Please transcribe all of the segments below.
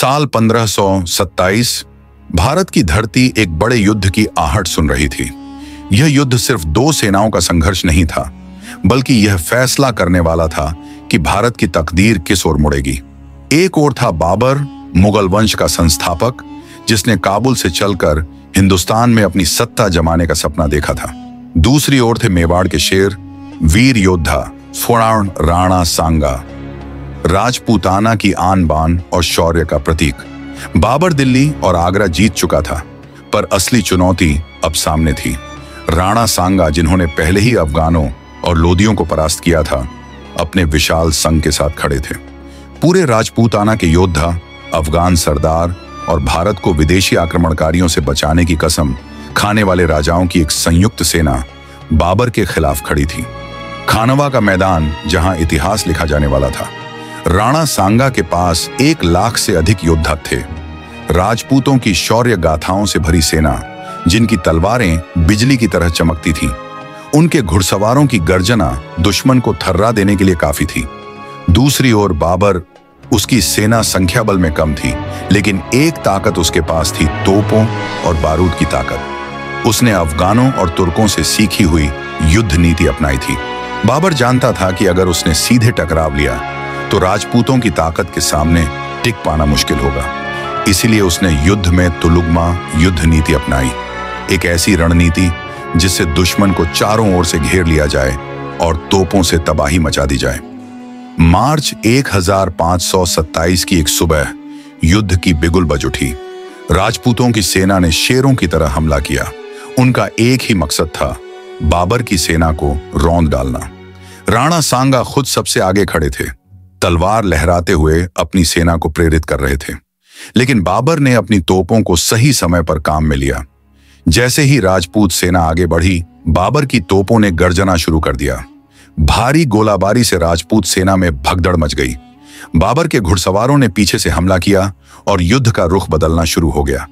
साल 1527 भारत की धरती एक बड़े युद्ध की आहट सुन रही थी। यह युद्ध सिर्फ दो सेनाओं का संघर्ष नहीं था, बल्कि यह फैसला करने वाला था कि भारत की तकदीर किस ओर मुड़ेगी। एक ओर था बाबर, मुगल वंश का संस्थापक, जिसने काबुल से चलकर हिंदुस्तान में अपनी सत्ता जमाने का सपना देखा था। दूसरी ओर थे मेवाड़ के शेर, वीर योद्धा फुणाण राणा सांगा, राजपूताना की आन बान और शौर्य का प्रतीक। बाबर दिल्ली और आगरा जीत चुका था, पर असली चुनौती अब सामने थी। राणा सांगा, जिन्होंने पहले ही अफगानों और लोदियों को परास्त किया था, अपने विशाल संघ के साथ खड़े थे। पूरे राजपूताना के योद्धा, अफगान सरदार और भारत को विदेशी आक्रमणकारियों से बचाने की कसम खाने वाले राजाओं की एक संयुक्त सेना बाबर के खिलाफ खड़ी थी। खानवा का मैदान जहां इतिहास लिखा जाने वाला था। राणा सांगा के पास 1 लाख से अधिक योद्धा थे। राजपूतों की शौर्य गाथाओं से भरी सेना, जिनकी तलवारें बिजली की तरह चमकती थीं। उनके घुड़सवारों की गर्जना दुश्मन को थर्रा देने के लिए काफी थी। दूसरी ओर बाबर, उसकी सेना संख्या बल में कम थी, लेकिन एक ताकत उसके पास थी, तोपों और बारूद की ताकत। उसने अफगानों और तुर्कों से सीखी हुई युद्ध नीति अपनाई थी। बाबर जानता था कि अगर उसने सीधे टकराव लिया तो राजपूतों की ताकत के सामने टिक पाना मुश्किल होगा। इसीलिए उसने युद्ध में तुलुगमा युद्ध नीति अपनाई, एक ऐसी रणनीति जिससे दुश्मन को चारों ओर से घेर लिया जाए और तोपों से तबाही मचा दी जाए। मार्च 1527 की एक सुबह युद्ध की बिगुल बज उठी। राजपूतों की सेना ने शेरों की तरह हमला किया। उनका एक ही मकसद था, बाबर की सेना को रौंद डालना। राणा सांगा खुद सबसे आगे खड़े थे, तलवार लहराते हुए अपनी सेना को प्रेरित कर रहे थे। लेकिन बाबर ने अपनी तोपों को सही समय पर काम में लिया। जैसे ही राजपूत सेना आगे बढ़ी, बाबर की तोपों ने गर्जना शुरू कर दिया। भारी गोलाबारी से राजपूत सेना में भगदड़ मच गई। बाबर के घुड़सवारों ने पीछे से हमला किया और युद्ध का रुख बदलना शुरू हो गया।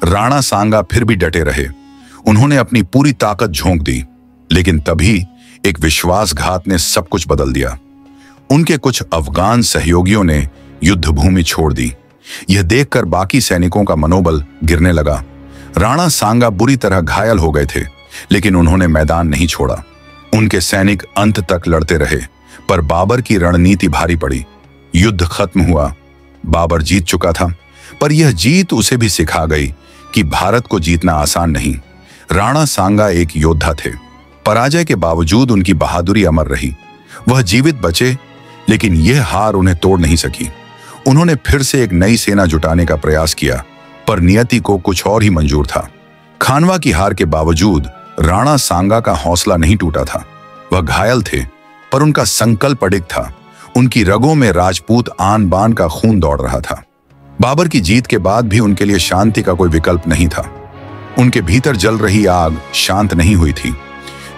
राणा सांगा फिर भी डटे रहे। उन्होंने अपनी पूरी ताकत झोंक दी, लेकिन तभी एक विश्वासघात ने सब कुछ बदल दिया। उनके कुछ अफगान सहयोगियों ने युद्ध भूमि छोड़ दी। यह देखकर बाकी सैनिकों का मनोबल गिरने लगा। राणा सांगा बुरी तरह घायल हो गए थे, लेकिन उन्होंने मैदान नहीं छोड़ा। उनके सैनिक अंत तक लड़ते रहे, पर बाबर की रणनीति भारी पड़ी। युद्ध खत्म हुआ। बाबर जीत चुका था, पर यह जीत उसे भी सिखा गई कि भारत को जीतना आसान नहीं। राणा सांगा एक योद्धा थे। पराजय के बावजूद उनकी बहादुरी अमर रही। वह जीवित बचे, लेकिन यह हार उन्हें तोड़ नहीं सकी। उन्होंने फिर से एक नई सेना जुटाने का प्रयास किया, पर नियति को कुछ और ही मंजूर था। खानवा की हार के बावजूद राणा सांगा का हौसला नहीं टूटा था। वह घायल थे, पर उनका संकल्प अडिग था। उनकी रगों में राजपूत आन बान का खून दौड़ रहा था। बाबर की जीत के बाद भी उनके लिए शांति का कोई विकल्प नहीं था। उनके भीतर जल रही आग शांत नहीं हुई थी।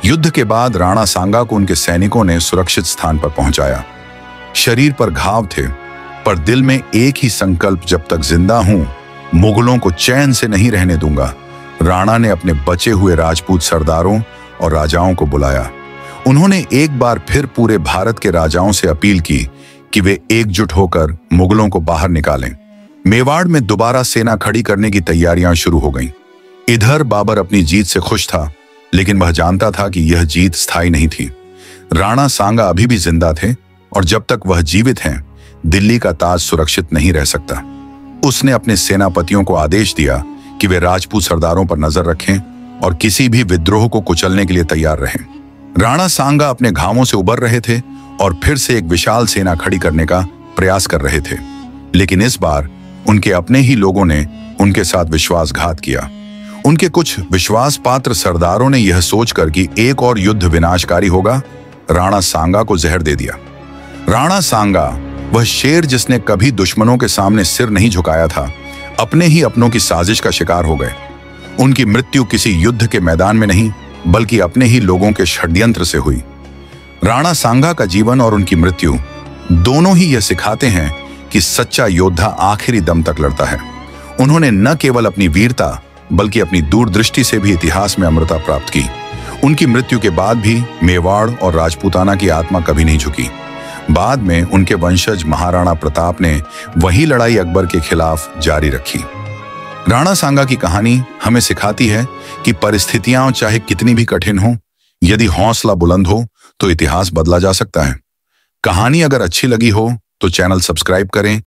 युद्ध के बाद राणा सांगा को उनके सैनिकों ने सुरक्षित स्थान पर पहुंचाया। शरीर पर घाव थे, पर दिल में एक ही संकल्प, जब तक जिंदा हूं, मुगलों को चैन से नहीं रहने दूंगा। राणा ने अपने बचे हुए राजपूत सरदारों और राजाओं को बुलाया। उन्होंने एक बार फिर पूरे भारत के राजाओं से अपील की कि वे एकजुट होकर मुगलों को बाहर निकालें। मेवाड़ में दोबारा सेना खड़ी करने की तैयारियां शुरू हो गईं। इधर बाबर अपनी जीत से खुश था, लेकिन वह जानता था कि यह जीत स्थायी नहीं थी। राणा सांगा अभी भी जिंदा थे, और जब तक वह जीवित हैं, दिल्ली का ताज सुरक्षित नहीं रह सकता। उसने अपने सेनापतियों को आदेश दिया कि वे राजपूत सरदारों पर नजर रखें और किसी भी विद्रोह को कुचलने के लिए तैयार रहें। राणा सांगा अपने घावों से उबर रहे थे और फिर से एक विशाल सेना खड़ी करने का प्रयास कर रहे थे, लेकिन इस बार उनके अपने ही लोगों ने उनके साथ विश्वासघात किया। उनके कुछ विश्वास पात्र सरदारों ने यह सोचकर कि एक और युद्ध विनाशकारी होगा, राणा सांगा को जहर दे दिया। राणा सांगा, वह शेर जिसने कभी दुश्मनों के सामने सिर नहीं झुकाया था, अपने ही अपनों की साजिश का शिकार हो गए। उनकी मृत्यु किसी युद्ध के मैदान में नहीं, बल्कि अपने ही लोगों के षड्यंत्र से हुई। राणा सांगा का जीवन और उनकी मृत्यु दोनों ही यह सिखाते हैं कि सच्चा योद्धा आखिरी दम तक लड़ता है। उन्होंने न केवल अपनी वीरता, बल्कि अपनी दूरदृष्टि से भी इतिहास में अमरता प्राप्त की। उनकी मृत्यु के बाद भी मेवाड़ और राजपूताना की आत्मा कभी नहीं झुकी। बाद में उनके वंशज महाराणा प्रताप ने वही लड़ाई अकबर के खिलाफ जारी रखी। राणा सांगा की कहानी हमें सिखाती है कि परिस्थितियां चाहे कितनी भी कठिन हो, यदि हौसला बुलंद हो तो इतिहास बदला जा सकता है। कहानी अगर अच्छी लगी हो तो चैनल सब्सक्राइब करें